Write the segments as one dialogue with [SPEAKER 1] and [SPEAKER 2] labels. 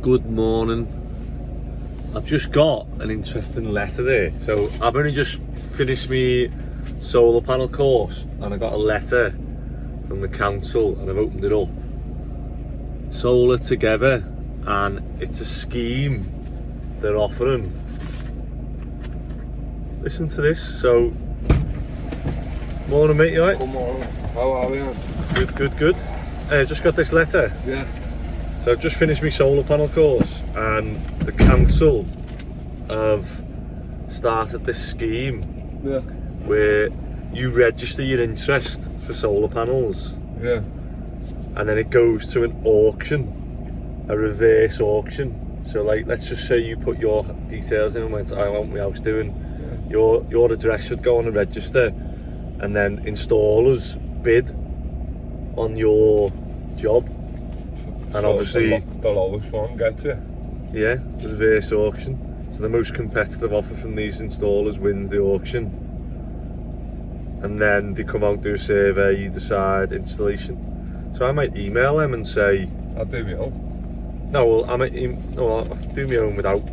[SPEAKER 1] Good morning. I've just got an interesting letter there. So I've only just finished my solar panel course and I got a letter from the council and I've opened it up. Solar Together, and it's a scheme they're offering. Listen to this. So, morning mate, you alright?
[SPEAKER 2] Good morning. How are we?
[SPEAKER 1] Good. Just got this letter.
[SPEAKER 2] Yeah.
[SPEAKER 1] So I've just finished my solar panel course and the council have started this scheme where you register your interest for solar panels.
[SPEAKER 2] Yeah.
[SPEAKER 1] And then it goes to an auction, a reverse auction. So like, let's just say you put your details in and went, I want my house doing. Yeah. Your address would go on the register, and then installers bid on your job. And so obviously
[SPEAKER 2] the lowest one gets it.
[SPEAKER 1] Yeah, the reverse auction. So the most competitive offer from these installers wins the auction. And then they come out, do a survey, you decide installation. So I might email them and say,
[SPEAKER 2] I'll do my own.
[SPEAKER 1] No, well, I'll do my own without,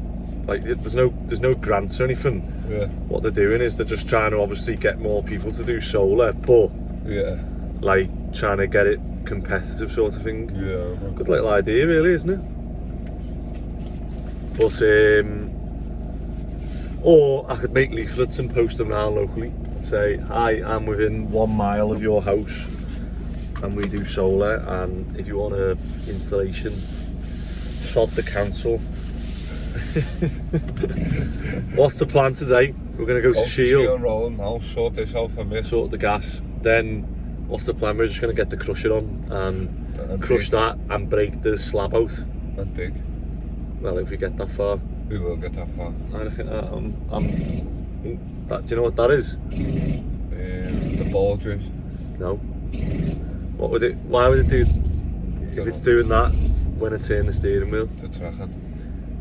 [SPEAKER 1] like, there's no grants or anything.
[SPEAKER 2] Yeah.
[SPEAKER 1] What they're doing is they're just trying to obviously get more people to do solar, but
[SPEAKER 2] yeah,
[SPEAKER 1] like trying to get it competitive sort of thing.
[SPEAKER 2] Yeah.
[SPEAKER 1] Good little idea really, isn't it? But or I could make leaflets and post them around locally and say, hi, I'm within 1 mile of your house and we do solar, and if you want a installation, sod the council. What's the plan today? We're going to go to Shield
[SPEAKER 2] Road now, sort this out for me.
[SPEAKER 1] Sort the gas. Then what's the plan? We're just going to get the crusher on and crush that and break the slab out.
[SPEAKER 2] And dig.
[SPEAKER 1] Well, if we get that far.
[SPEAKER 2] We will get that far.
[SPEAKER 1] I reckon do you know what that is?
[SPEAKER 2] The bulges.
[SPEAKER 1] No. What would it? Why would it do? If it's doing that when it's in the steering wheel?
[SPEAKER 2] The tracking.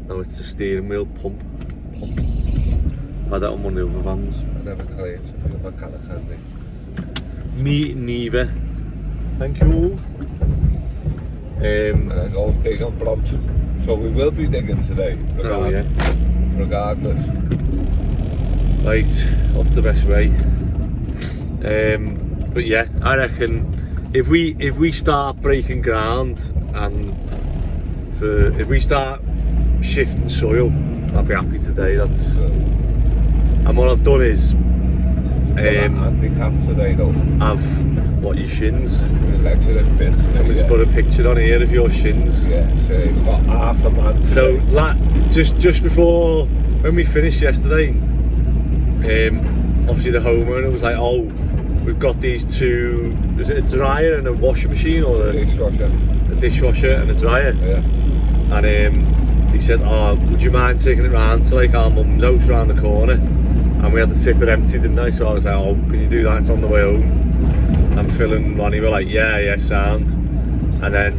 [SPEAKER 1] No, it's the steering wheel pump. I had that on one of the other vans.
[SPEAKER 2] I never claimed for the mechanic handy.
[SPEAKER 1] Me neither. Thank you.
[SPEAKER 2] And I go dig on Brompton. So we will be digging today. Regardless.
[SPEAKER 1] Right, what's the best way? But yeah, I reckon if we start breaking ground and if we start shifting soil, I'll be happy today. And what I've done is
[SPEAKER 2] handicap today though.
[SPEAKER 1] Your shins.
[SPEAKER 2] Somebody's
[SPEAKER 1] put a picture on here of your shins.
[SPEAKER 2] Yeah, so we've got half a man today.
[SPEAKER 1] So just before, when we finished yesterday, obviously the homeowner was like, oh, we've got these two, is it a dryer and a washing machine, or a dishwasher and a dryer?
[SPEAKER 2] Yeah.
[SPEAKER 1] And he said, oh, would you mind taking it round to like our mum's house round the corner? And we had the tipper empty, didn't I? So I was like, oh, can you do that? It's on the way home. And Phil and Ronnie were like, yeah, sound. And then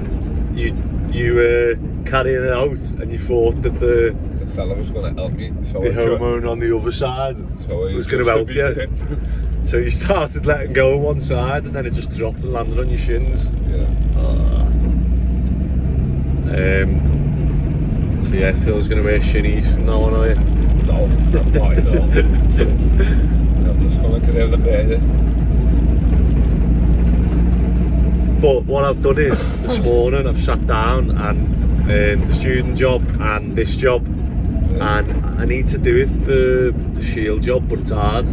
[SPEAKER 1] you were carrying it out and you thought that the
[SPEAKER 2] fella was going to help you. So
[SPEAKER 1] the homeowner on the other side was going to help you. So you started letting go on one side and then it just dropped and landed on your shins.
[SPEAKER 2] Yeah.
[SPEAKER 1] So yeah, Phil's going to wear shinnies from now on, are you?
[SPEAKER 2] No, not at all. I'm just going to get out of bed.
[SPEAKER 1] But what I've done is, this morning I've sat down and the student job and this job, and I need to do it for the Shield job, but it's hard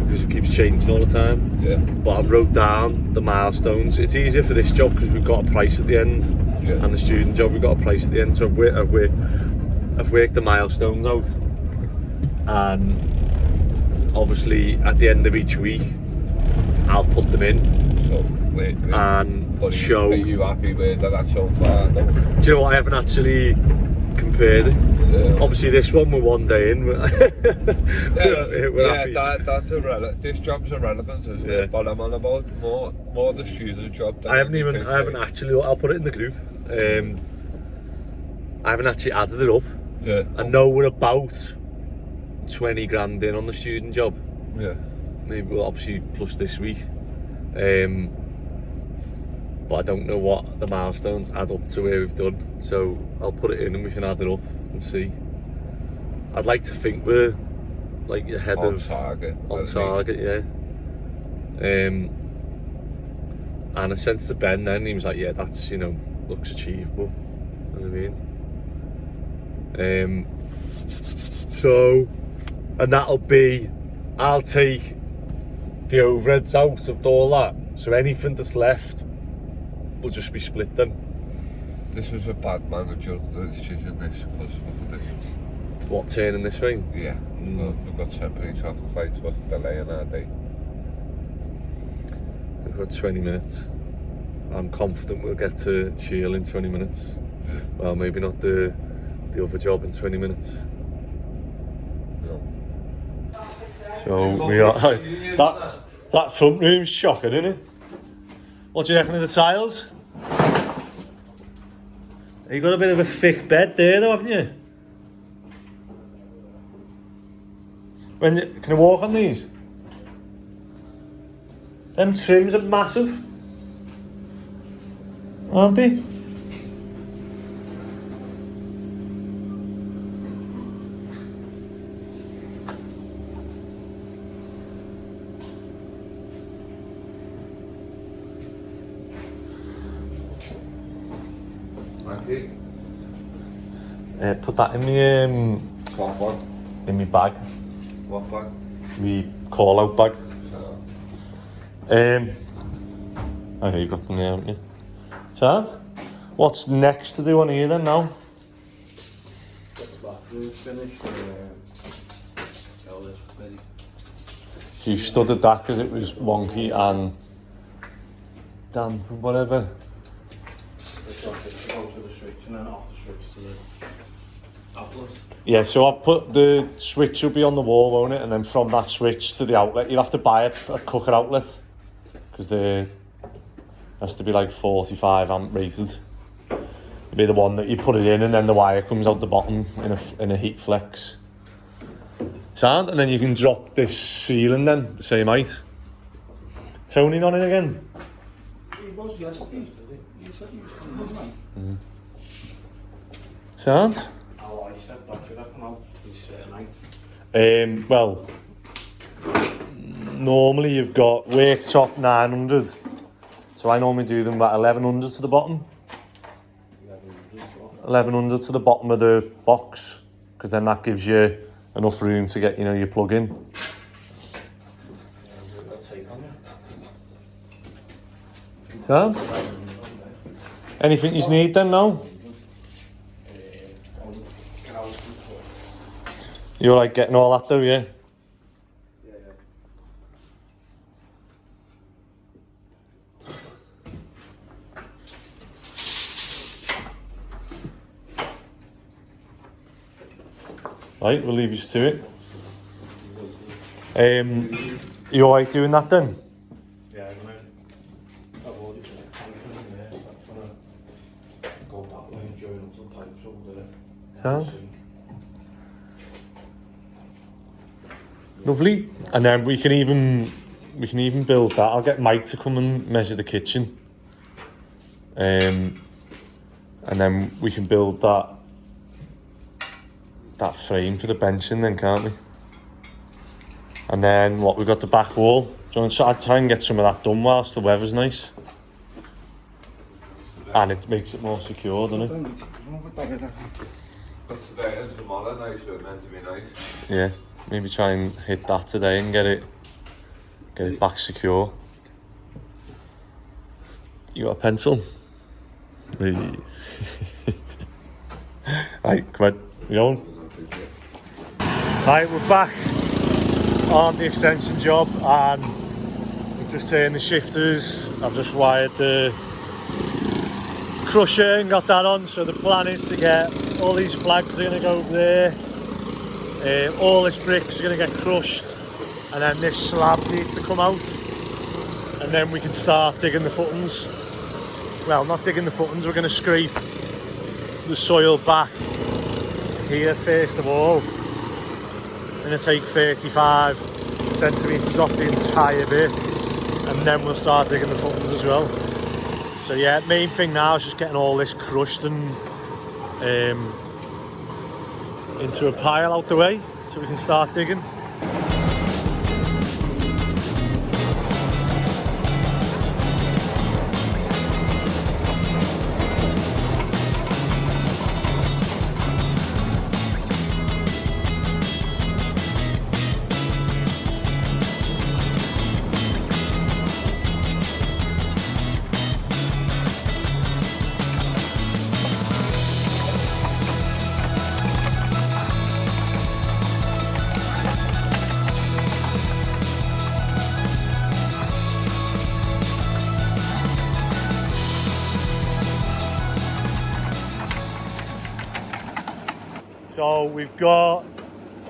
[SPEAKER 1] because it keeps changing all the time.
[SPEAKER 2] Yeah. But
[SPEAKER 1] I've wrote down the milestones. It's easier for this job because we've got a price at the end, and the student job we've got a price at the end. So I've worked the milestones out, and obviously at the end of each week I'll put them in.
[SPEAKER 2] So,
[SPEAKER 1] and show.
[SPEAKER 2] Are you happy with that so far? No?
[SPEAKER 1] Do you know what? I haven't actually compared it. Yeah. Obviously, this one we're 1 day in. We're happy.
[SPEAKER 2] That's irrelevant. This job's irrelevant, isn't it? But I'm on about more the student job.
[SPEAKER 1] I haven't actually. I'll put it in the group. I haven't actually added it up.
[SPEAKER 2] Yeah.
[SPEAKER 1] I know we're about 20 grand in on the student job.
[SPEAKER 2] Yeah.
[SPEAKER 1] Maybe, well, obviously plus this week. but I don't know what the milestones add up to where we've done. So I'll put it in and we can add it up and see. I'd like to think we're like ahead
[SPEAKER 2] On
[SPEAKER 1] of
[SPEAKER 2] target.
[SPEAKER 1] on target, yeah. And I sensed to Ben then, he was like, yeah, that's, you know, looks achievable. You know what I mean? So, and that'll be, I'll take the overheads out of all that, so anything that's left will just be split then.
[SPEAKER 2] This was a bad managerial decision, this, because look at this.
[SPEAKER 1] What, turning this thing?
[SPEAKER 2] Yeah, we've got temporary traffic lights, what's the delay on our day?
[SPEAKER 1] We've got 20 minutes. I'm confident we'll get to Shield in 20 minutes.
[SPEAKER 2] Yeah.
[SPEAKER 1] Well, maybe not the other job in 20 minutes.
[SPEAKER 2] No.
[SPEAKER 1] So we are. That front room's shocking, isn't it? What do you reckon of the tiles? You got a bit of a thick bed there, though, haven't you? Can you walk on these? Them trims are massive, aren't they?
[SPEAKER 2] Okay.
[SPEAKER 1] Put that in the
[SPEAKER 2] What one?
[SPEAKER 1] in my bag,
[SPEAKER 2] What one?
[SPEAKER 1] my call out bag.
[SPEAKER 2] So,
[SPEAKER 1] I know you've got them there, haven't you? Chad, what's next to do on here then now?
[SPEAKER 3] Get the bathrooms finished all this ready.
[SPEAKER 1] So you've studied that because it was wonky and damp and whatever.
[SPEAKER 3] It's got to go to the switch and then off the switch to the outlet.
[SPEAKER 1] Yeah, so I'll put the switch will be on the wall, won't it? And then from that switch to the outlet, you'll have to buy a cooker outlet because the has to be like 45 amp rated. It'll be the one that you put it in and then the wire comes out the bottom in a heat flex. Sound, and then you can drop this ceiling then, the same height. Toning on it again.
[SPEAKER 3] He was yesterday, did he? You said he was coming, wasn't
[SPEAKER 1] Sound?
[SPEAKER 3] Oh, I said that should have come out this night.
[SPEAKER 1] Well, normally you've got worktop 900. So I normally do them about 1100 to the bottom. 1100 to the bottom of the box, because then that gives you enough room to get, you know, your plug in.
[SPEAKER 3] I'll take on it.
[SPEAKER 1] So, anything you need then now? You're like getting all that though, yeah? Right, we'll leave you to it. You alright doing that then?
[SPEAKER 3] Yeah, I've already put the tank in there. I'm gonna go that way and join up some pipes over there.
[SPEAKER 1] Sound? Lovely. And then we can even build that. I'll get Mike to come and measure the kitchen. And then we can build that frame for the benching then, can't we? And then what, we've got the back wall. Do you want to try and get some of that done whilst the weather's nice? And it makes it more secure, doesn't it?
[SPEAKER 2] but today is tomorrow nice, so it's meant to be nice.
[SPEAKER 1] Yeah, maybe try and hit that today and get it back secure. You got a pencil? Right, come on, you on? Right, we're back on the extension job and we've just turned the shifters. I've just wired the crusher and got that on, so the plan is to get all these flags are going to go over there. All this bricks are going to get crushed and then this slab needs to come out and then we can start digging the footings. Well, not digging the footings, we're going to scrape the soil back here first of all. I'm going to take 35 centimetres off the entire bit and then we'll start digging the footings as well.
[SPEAKER 3] So yeah, main thing now is just getting all this crushed and into a pile out the way so we can start digging. So we've got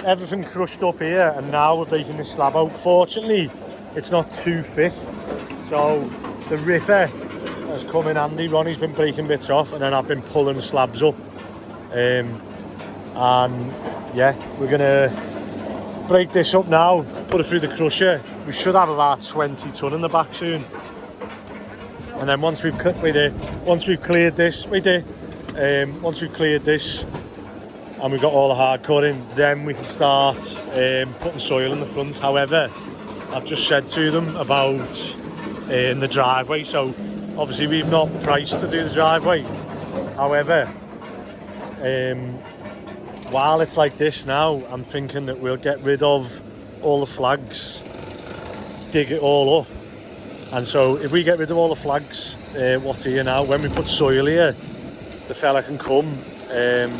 [SPEAKER 3] everything crushed up here, and now we're breaking the slab out. Fortunately, it's not too thick, so the ripper has come in handy. Ronnie's been breaking bits off, and then I've been pulling slabs up. And yeah, we're gonna break this up now, put it through the crusher. We should have about 20 ton in the back soon. And then once we've cleared this, once we've cleared this, and we've got all the hardcore in, then we can start putting soil in the front. However, I've just said to them about the driveway, so obviously we've not priced to do the driveway. However, while it's like this now, I'm thinking that we'll get rid of all the flags, dig it all up, and so if we get rid of all the flags, what's here now, when we put soil here, the fella can come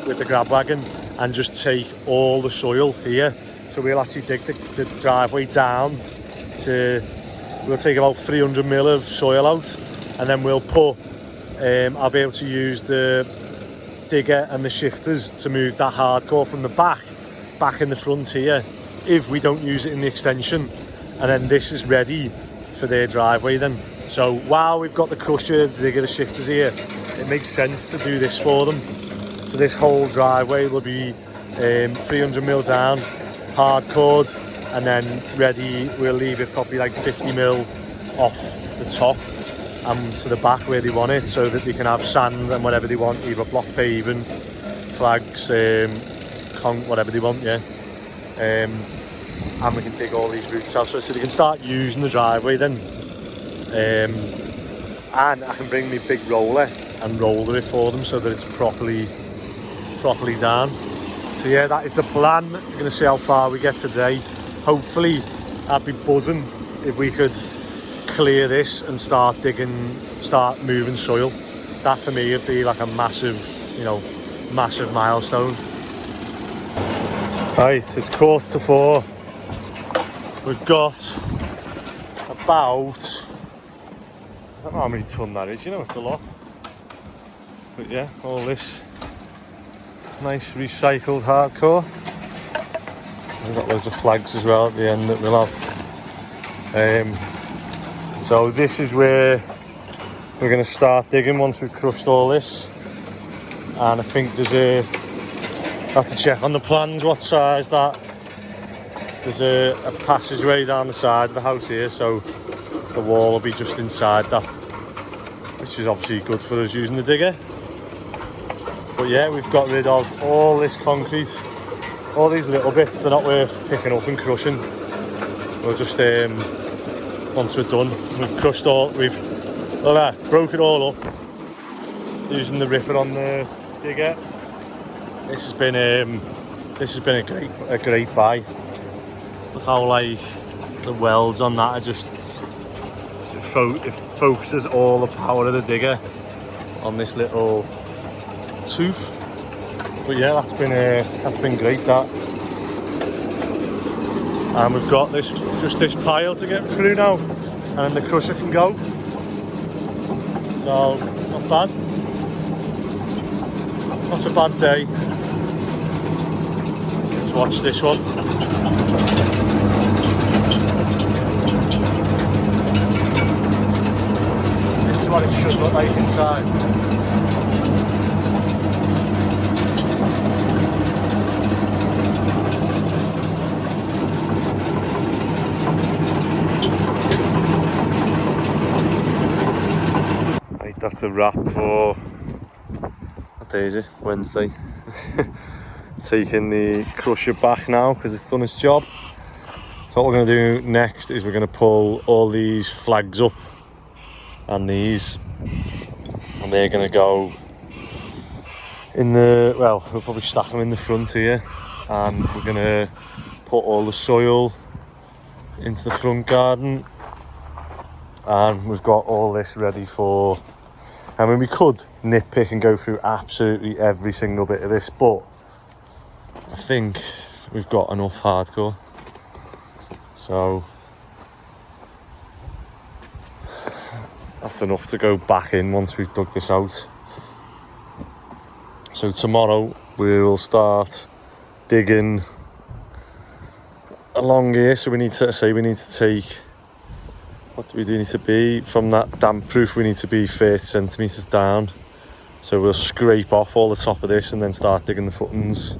[SPEAKER 3] with the grab wagon and just take all the soil here. So we'll actually dig the driveway down to, we'll take about 300 mil of soil out, and then we'll put, I'll be able to use the digger and the shifters to move that hardcore from the back in the front here, if we don't use it in the extension, and then this is ready for their driveway then. So while we've got the crusher, the digger, the shifters here, it makes sense to do this for them. So this whole driveway will be 300 mil down, hardcored, and then ready. We'll leave it probably like 50 mil off the top and to the back where they want it, so that they can have sand and whatever they want, either block paving, flags, whatever they want, yeah. And we can dig all these roots out so they can start using the driveway then. And I can bring my big roller and roller it for them so that it's properly down. So yeah, that is the plan. We're going to see how far we get today. Hopefully I'd be buzzing if we could clear this and start moving soil. That for me would be like a massive milestone. Right, it's 3:45. We've got about, I don't know how many ton that is, it's a lot. But yeah, all this nice recycled hardcore. We've got loads of flags as well at the end that we'll have. So this is where we're going to start digging once we've crushed all this. And I think I have to check on the plans what size that. There's a passageway down the side of the house here, so the wall will be just inside that, which is obviously good for us using the digger. But yeah, we've got rid of all this concrete, all these little bits. They're not worth picking up and crushing. We'll just once we're done, we've crushed all, broke it all up using the ripper on the digger. This has been a great buy. Look how like the welds on that are just, it focuses all the power of the digger on this little tooth. But yeah, that's been great, that. And we've got this pile to get through now, and then the crusher can go. So not bad. Not a bad day. Let's watch this one. This is what it should look like inside. Right, that's a wrap for, what day is it? Wednesday. Taking the crusher back now because it's done its job. So what we're going to do next is we're going to pull all these flags up and these, and they're going to go in the, well, we'll probably stack them in the front here, and we're going to put all the soil into the front garden. And we've got all this ready for, I mean, we could nitpick and go through absolutely every single bit of this, but I think we've got enough hardcore. So that's enough to go back in once we've dug this out. So tomorrow we will start digging along here. So we need to take, what do we need to be? From that damp proof we need to be 30 centimetres down. So we'll scrape off all the top of this and then start digging the footings.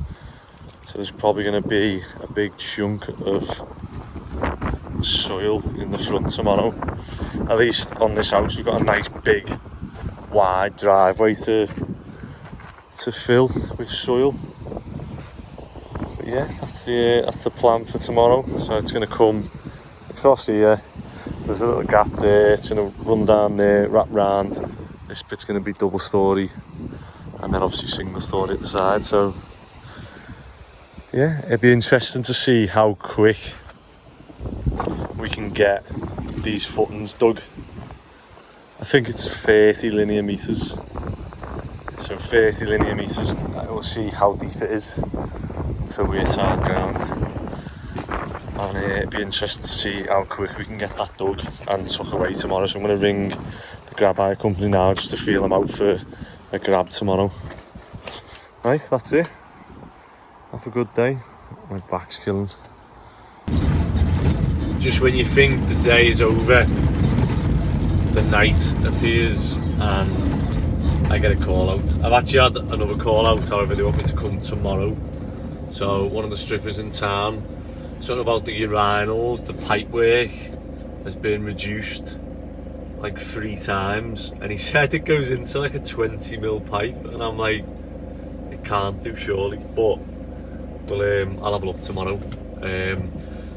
[SPEAKER 3] So there's probably going to be a big chunk of soil in the front tomorrow. At least on this house we've got a nice big wide driveway to fill with soil. But yeah, that's the plan for tomorrow. So it's going to come across here, there's a little gap there, it's going to run down there, wrap round. This bit's going to be double story and then obviously single story at the side. So yeah, it'd be interesting to see how quick we can get these footings dug. I think it's 30 linear meters. So 30 linear meters, we'll see how deep it is until we hit hard ground. And it'd be interesting to see how quick we can get that dug and tuck away tomorrow. So I'm going to ring the grab hire company now just to feel them out for a grab tomorrow. Right, that's it. Have a good day. My back's killing. Just when you think the day is over, the night appears and I get a call out. I've actually had another call out, however they want me to come tomorrow. So one of the strippers in town, something about the urinals, the pipe work has been reduced like 3 times, and he said it goes into like a 20mm pipe, and I'm like, it can't do surely, but well, I'll have a look tomorrow.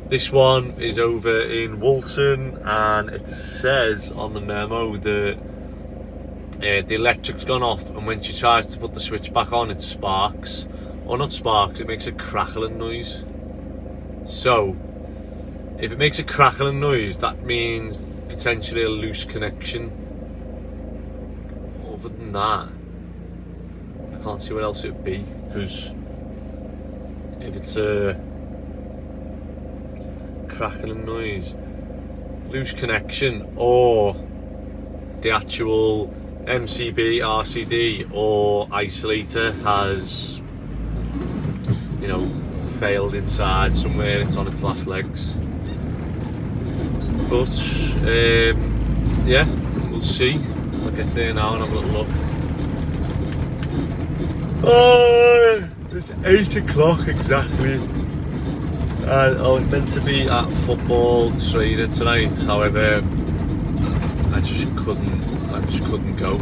[SPEAKER 3] This one is over in Walton, and it says on the memo that the electric's gone off, and when she tries to put the switch back on it sparks, or not sparks, it makes a crackling noise. So if it makes a crackling noise, that means potentially a loose connection. Other than that, I can't see what else it would be, because if it's a crackling noise, loose connection, or the actual MCB, RCD or isolator has, you know, failed inside somewhere, it's on its last legs. But yeah, we'll see. I'll get there now and have a little look. Oh, it's 8 o'clock exactly, and I was meant to be at football training tonight, however I just couldn't go.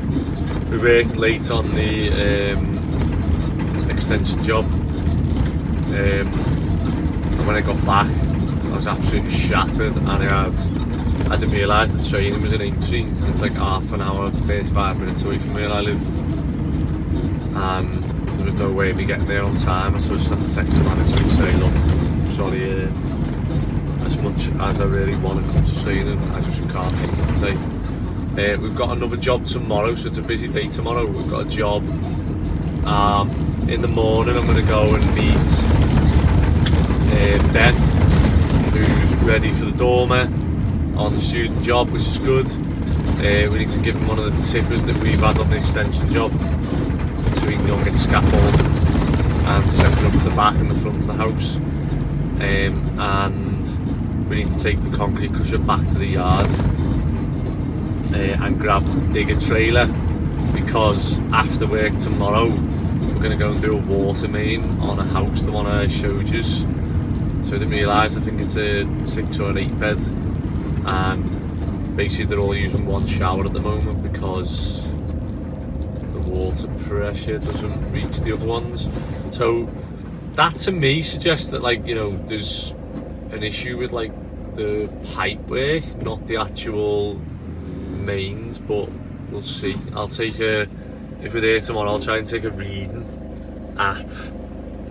[SPEAKER 3] We worked late on the extension job, and when I got back I was absolutely shattered, and I didn't realise the training was in Aintree. It's like half an hour, 35 minutes away from where I live, and there was no way of me getting there on time, so I just had to text the manager and say, look, I'm sorry, as much as I really want to come to training, I just can't make it today. We've got another job tomorrow, so it's a busy day tomorrow. We've got a job in the morning. I'm going to go and meet Ben, who's ready for the doorman on the student job, which is good. We need to give him one of the tippers that we've had on the extension job, so we can go and get scaffold and set it up at the back and the front of the house. And we need to take the concrete crusher back to the yard and dig a trailer, because after work tomorrow we're going to go and do a water main on a house, the one I showed you. So I didn't realise, I think it's a 6 or an 8 bed, and
[SPEAKER 1] basically they're all using one shower at the moment because the water pressure doesn't reach the other ones. So that to me suggests that, like, you know, there's an issue with like the pipe work, not the actual mains, but we'll see. I'll take if we're there tomorrow, I'll try and take a reading at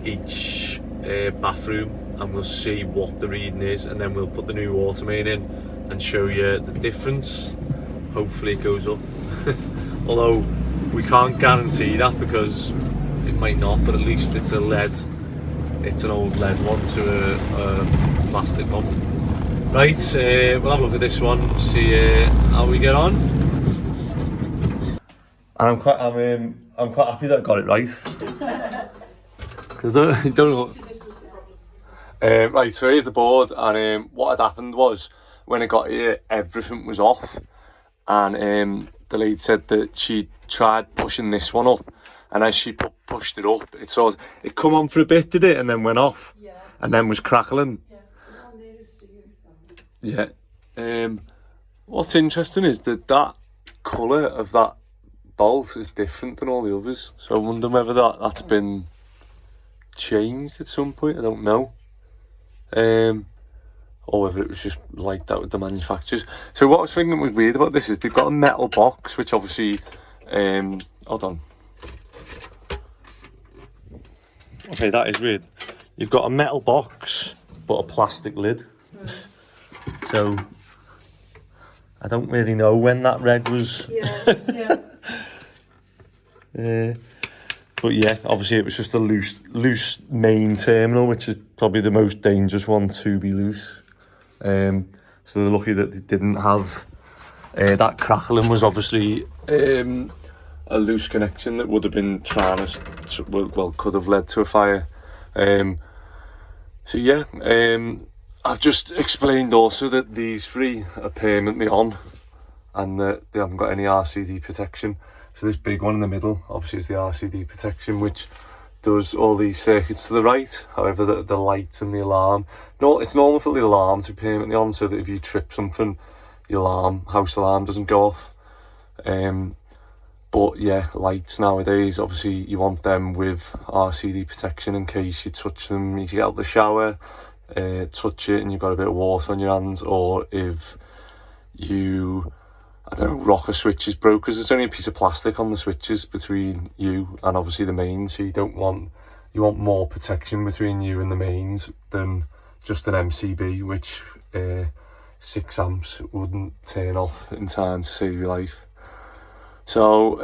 [SPEAKER 1] each bathroom and we'll see what the reading is, and then we'll put the new water main in and show you the difference. Hopefully it goes up. Although we can't guarantee that because it might not, but at least it's an old lead one to a plastic one. Right, we'll have a look at this one, see how we get on. And I'm quite happy that I got it right. Because I don't know. Right, so here's the board, and what had happened was when I got here, everything was off, and the lady said that she tried pushing this one up, and as she pushed it up, it come on for a bit, did it, and then went off, and then was crackling. Yeah. What's interesting is that colour of that bolt is different than all the others, so I wonder whether that's been changed at some point. I don't know. Or whether it was just like that with the manufacturers. So what I was thinking was weird about this is they've got a metal box, which obviously, hold on. Okay, that is weird. You've got a metal box, but a plastic lid. So, I don't really know when that red was.
[SPEAKER 4] Yeah.
[SPEAKER 1] But yeah, obviously it was just a loose main terminal, which is probably the most dangerous one to be loose. So they're lucky that they didn't have that crackling was obviously a loose connection that would have been trying to, could have led to a fire. So yeah, I've just explained also that these three are permanently on and that they haven't got any RCD protection. So this big one in the middle obviously is the RCD protection, which does all these circuits to the right. However, the lights and the alarm, no, it's normal for the alarm to be permanently on so that if you trip something, the house alarm doesn't go off. But yeah, lights nowadays, obviously you want them with RCD protection in case you touch them, if you get out of the shower, touch it and you've got a bit of water on your hands, or if you, I don't know, rocker switch is broke, because there's only a piece of plastic on the switches between you and obviously the mains, so you want more protection between you and the mains than just an MCB, which 6 amps wouldn't turn off in time to save your life. So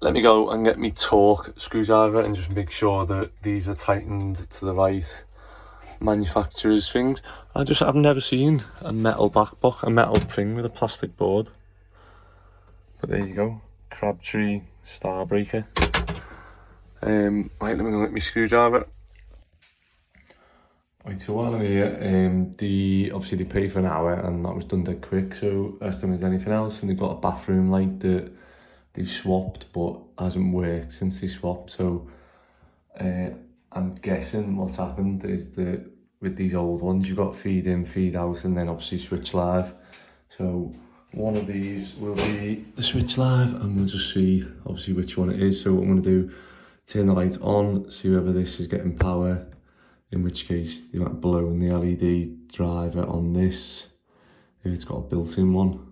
[SPEAKER 1] let me go and get me torque screwdriver and just make sure that these are tightened to the right manufacturer's things. I've never seen a metal backbox, a metal thing with a plastic board. But there you go, Crabtree Starbreaker. Right, let me go get my screwdriver. Right, so while I'm here, obviously they pay for an hour and that was done dead quick, so asked them if there's anything else, and they've got a bathroom light that they've swapped but hasn't worked since they swapped. So I'm guessing what's happened is that with these old ones you've got feed in, feed out, and then obviously switch live. So one of these will be the switch live and we'll just see obviously which one it is. So what I'm going to do, turn the light on, see whether this is getting power, in which case they might blow in the LED driver on this if it's got a built-in one,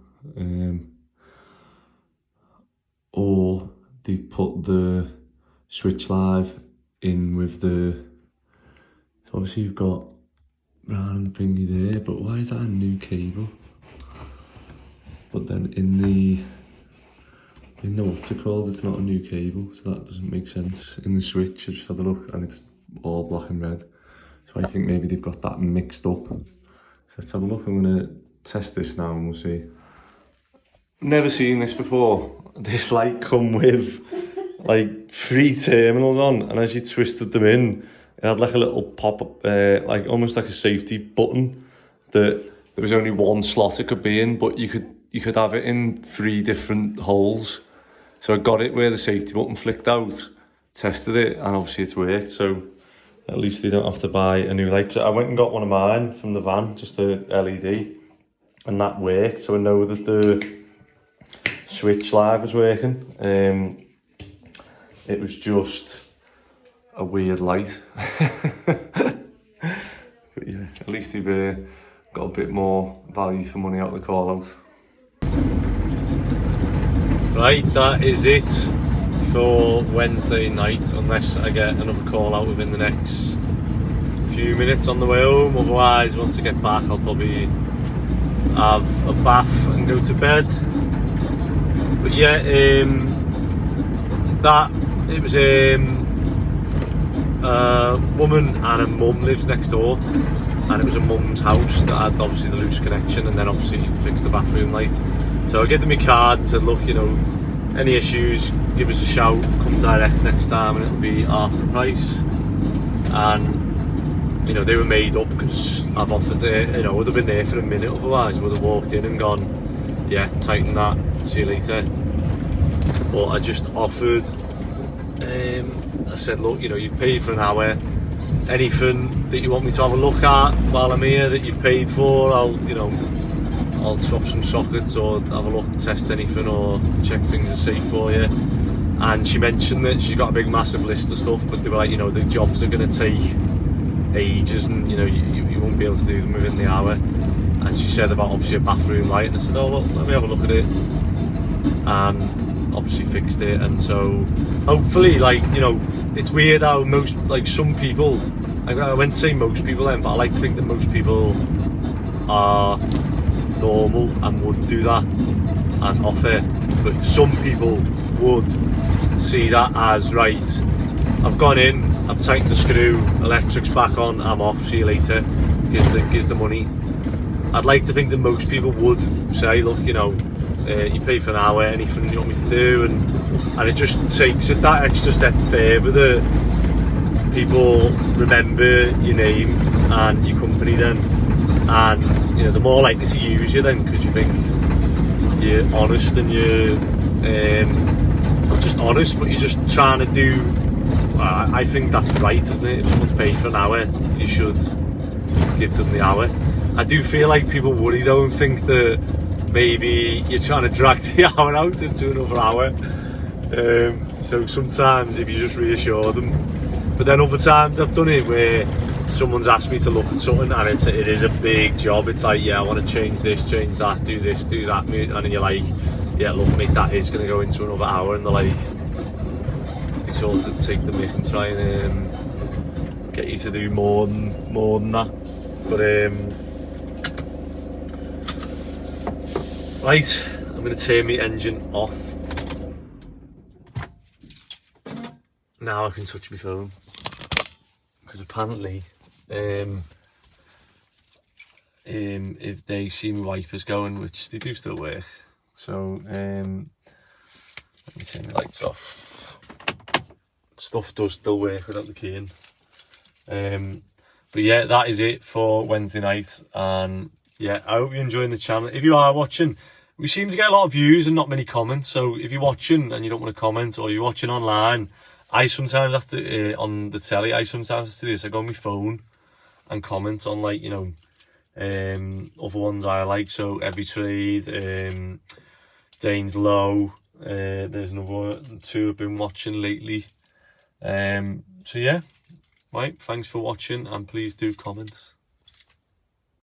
[SPEAKER 1] or they've put the switch live in with the, so obviously you've got round thingy there, but why is that a new cable? But then in the what's it called, it's not a new cable, so that doesn't make sense. In the switch, I just had a look and it's all black and red, so I think maybe they've got that mixed up. So let's have a look. I'm going to test this now and we'll see. Never seen this before. This light come with like 3 terminals on, and as you twisted them in, it had like a little pop-up, like almost like a safety button, that there was only one slot it could be in, but you could have it in 3 different holes. So I got it where the safety button flicked out, tested it, and obviously it's worked. So at least they don't have to buy a new light. So I went and got one of mine from the van, just a LED,
[SPEAKER 3] and that worked, so I know that the switch live was working. It was just a weird light. But yeah, at least they've got a bit more value for money out of the call out. Right, that is it for Wednesday night, unless I get another call out within the next few minutes on the way home. Otherwise, once I get back, I'll probably have a bath and go to bed. But yeah, it was a woman and a mum lives next door, and it was a mum's house that had obviously the loose connection, and then obviously fixed the bathroom light. So I gave them my card and said, look, you know, any issues, give us a shout, come direct next time and it'll be half the price. And you know, they were made up because I've offered it. You know, I would have been there for a minute, otherwise I would have walked in and gone, yeah, tighten that, see you later. But I just offered, I said, look, you know, you've paid for an hour, anything that you want me to have a look at while I'm here that you've paid for, I'll swap some sockets or have a look, test anything or check things are safe for you. And she mentioned that she's got a big massive list of stuff, but they were like, you know, the jobs are going to take ages, and you know, you won't be able to do them within the hour. And she said about obviously a bathroom light, and I said, oh look, let me have a look at it, and obviously fixed it. And so hopefully, like, you know, it's weird how most, like, some people, like, I went to say most people then, but I like to think that most people are normal and would do that and offer, but some people would see that as, right, I've gone in, I've tightened the screw, electric's back on, I'm off, see you later, gives the money. I'd like to think that most people would say, look, you know, you pay for an hour, anything you want me to do, and it just takes it that extra step further that people remember your name and your company then, and you know, they're more likely to use you then because you think you're honest and you're not just honest, but you're just trying to do. I think that's right, isn't it? If someone's paid for an hour, you should give them the hour. I do feel like people worry though and think that maybe you're trying to drag the hour out into another hour. So sometimes if you just reassure them, but then other times I've done it where someone's asked me to look at something and it is a big job. It's like, yeah, I want to change this, change that, do this, do that, and then you're like, yeah, look mate, that is going to go into another hour, and they're like, they sort of take the mick and try and get you to do more than that. But right, I'm going to turn my engine off. Now I can touch my phone, because apparently if they see my wipers going, which they do still work, so let me turn the lights off. Stuff does still work without the key in. But yeah, that is it for Wednesday night, and yeah, I hope you're enjoying the channel. If you are watching, we seem to get a lot of views and not many comments, so if you're watching and you don't want to comment, or you're watching online, I sometimes have to, on the telly, I sometimes have to do this. I go on my phone and comment on, like, you know, other ones I like, so Every Trade, Dane's Low, there's another two I've been watching lately. So yeah, right, thanks for watching, and please do comment.